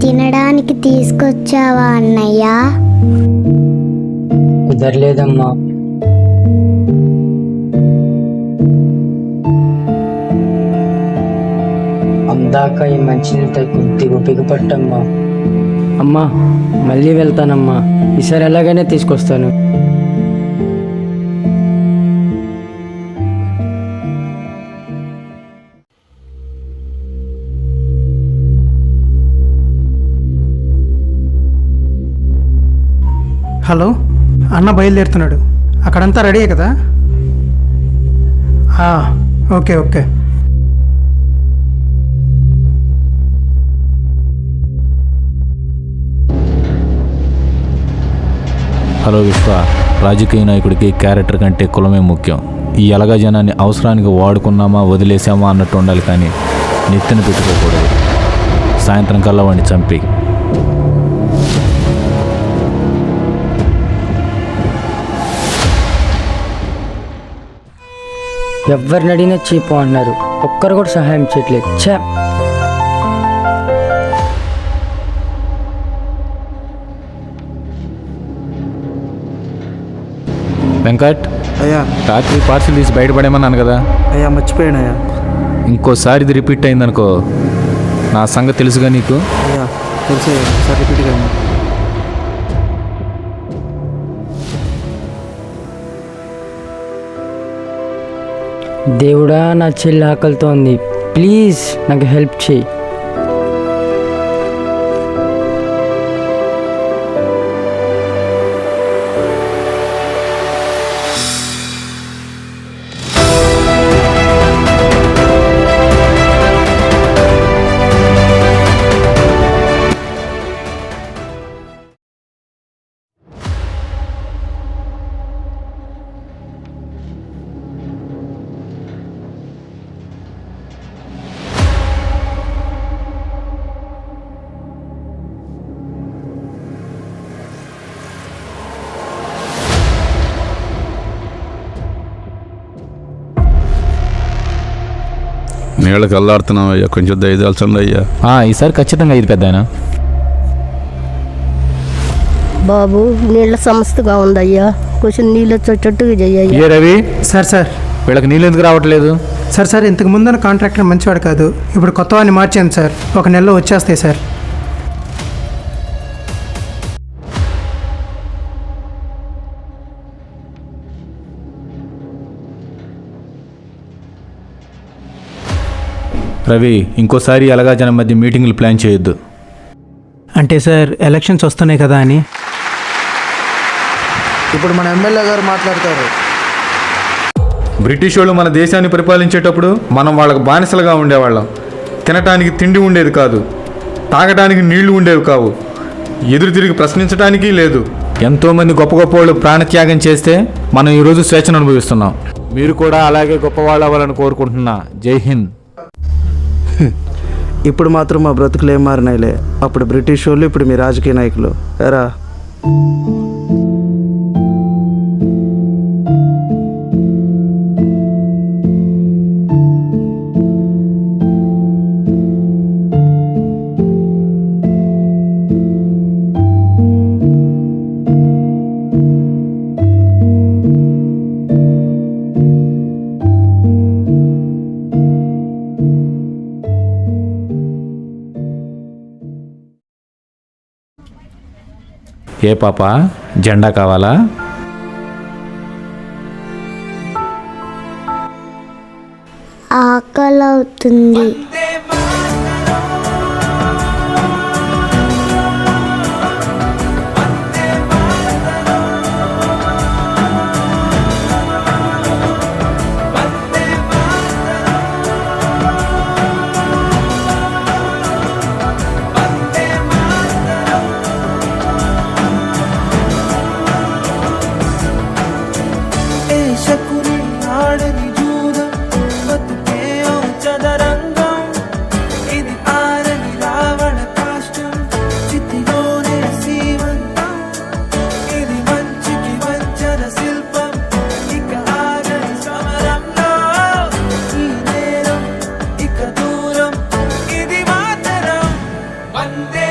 తినడానికి తీసుకొచ్చావా అన్నయ్య? కుదరలేదమ్మా. అందాక ఈ మంచినీళ్ళతో కొద్దిగా బిగుపట్టమ్మా. అమ్మా మళ్ళీ వెళ్తానమ్మా, ఈసారి ఎలాగైనా తీసుకొస్తాను. హలో అన్న, బయలుదేరుతున్నాడు. అక్కడంతా రెడీ కదా? Okay okay. హలో విశ్వ, రాజకీయ నాయకుడికి క్యారెక్టర్ కంటే కులమే ముఖ్యం. ఈ ఎలగా జనాన్ని అవసరానికి వాడుకున్నామా వదిలేసామా అన్నట్టు ఉండాలి, కానీ నెత్తిన పెట్టుకోకూడదు. సాయంత్రం కల్లా వాడిని చంపి. ఎవరిని అడిగినా చీపు అన్నారు, ఒక్కరు కూడా సహాయం చేయట్లేదు. ఛా! వెంకట్ అయ్యా, రాత్రి పార్సిల్ తీసి బయటపడేమన్నాను కదా. అయ్యా మర్చిపోయానయ్యా. ఇంకోసారి ఇది రిపీట్ అయిందనుకో, నా సంగతి తెలుసుగా నీకు. అయ్యా తెలిసే, సార్ రిపీట్ కానీ. దేవుడా, నా చెల్లి ఆకలితో ఉంది, ప్లీజ్ నాకు హెల్ప్ చేయి. నీళ్ళకి అల్లాడుతున్నాం అయ్యా, కొంచెం దయదాల్చండి అయ్యా. ఈసారి ఖచ్చితంగా ఇది పెద్ద. బాబు నీళ్ళ సమస్యగా ఉందయ్యా, కొంచెం నీళ్ళు వచ్చేటట్టుగా చెయ్యయ్యా. రవి సార్ సార్ వీళ్ళకి నీళ్ళు ఎందుకు రావట్లేదు? సార్ ఇంతకు ముందున్న కాంట్రాక్టర్ మంచివాడు కాదు, ఇప్పుడు కొత్త వాడిని మార్చాను సార్. ఒక నెలలో వచ్చేస్తాయి సార్. రవి, ఇంకోసారి ఎలాగా జనం మధ్య మీటింగ్లు ప్లాన్ చేయొద్దు. అంటే సార్ ఎలక్షన్స్ వస్తున్నాయి కదా అని. ఇప్పుడు మన ఎమ్మెల్యే గారు మాట్లాడతారు. బ్రిటిష్ వాళ్ళు మన దేశాన్ని పరిపాలించేటప్పుడు మనం వాళ్ళకు బానిసలుగా ఉండేవాళ్ళం. తినటానికి తిండి ఉండేది కాదు, తాగటానికి నీళ్లు ఉండేవి కావు, ఎదురు తిరిగి ప్రశ్నించడానికి లేదు. ఎంతోమంది గొప్ప గొప్ప వాళ్ళు ప్రాణత్యాగం చేస్తే మనం ఈరోజు స్వేచ్ఛను అనుభవిస్తున్నాం. మీరు కూడా అలాగే గొప్పవాళ్ళు అవ్వాలని కోరుకుంటున్నా. జై హింద్. ఇప్పుడు మాత్రం మా బ్రతుకులు ఏం మారినాయిలే. అప్పుడు బ్రిటిష్ వాళ్ళు, ఇప్పుడు మీ రాజకీయ నాయకులు. ఎరా ఏ పాప జెండా కావాలా? ఆకలి అవుతుంది. శకుని ఆడని జూదం బతుకే చదరంగం, ఇది ఆరని రావణ కాష్టం, చితిలోనే సీమంతం, ఇది మంచికి వంచన శిల్పం, ఇక ఆగని సమరంలో ఈ నేరం ఇక దూరం, ఇది మాతరం వందే